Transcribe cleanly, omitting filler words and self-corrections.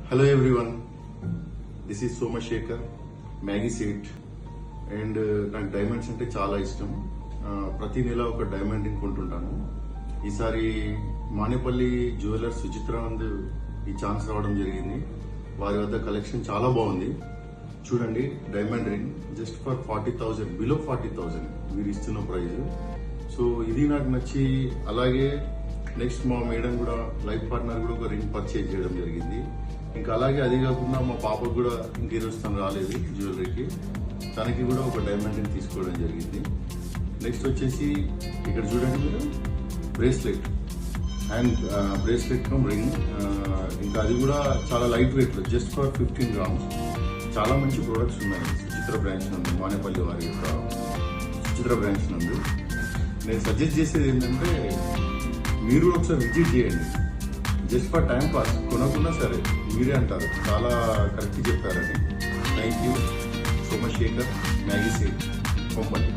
Hello everyone, this is Somashekhar, Maggie seat. And నాకు diamonds అంటే చాలా ఇష్టం. ప్రతి నెల ఒక డైమండ్ రింగ్ కొంటుంటాను. ఈసారి మానేపల్లి జ్యువెలర్స్ సుచిత్రానంద్ ఈ ఛాన్స్ రావడం జరిగింది. వారి వద్ద కలెక్షన్ చాలా బాగుంది. చూడండి, diamond ring just for 40,000, below 40,000 మీరు ఇస్తున్న ప్రైజ్. సో ఇది నాకు నచ్చి, అలాగే నెక్స్ట్ మా మేడం కూడా లైఫ్ పార్ట్నర్ కూడా ఒక రింగ్ పర్చేజ్ చేయడం జరిగింది. ఇంకా అలాగే అది కాకుండా మా పాపకు కూడా ఇంక ఈరోజు తను రాలేదు జ్యువెలరీకి, తనకి కూడా ఒక డైమండ్ రింగ్ తీసుకోవడం జరిగింది. నెక్స్ట్ వచ్చేసి ఇక్కడ చూడండి మీరు, bracelet and bracelet come ring. ఇంకా అది కూడా చాలా లైట్ వెయిట్ లో, జస్ట్ ఫర్ 15 grams. చాలా మంచి ప్రొడక్ట్స్ ఉన్నాయి సుచిత్ర బ్రాంచ్ నందు, మానేపల్లి వారి యొక్క సుచిత్ర బ్రాంచ్ నందు. నేను సజెస్ట్ చేసేది ఏంటంటే, మీరు ఒకసారి విజిట్ చేయండి. జస్ట్ ఫర్ టైం పాస్, కొనకున్నా సరే మీరే అంటారు చాలా కరెక్ట్ చెప్పారని. Thank you, Somashekhar, Maggie seat, Kompally.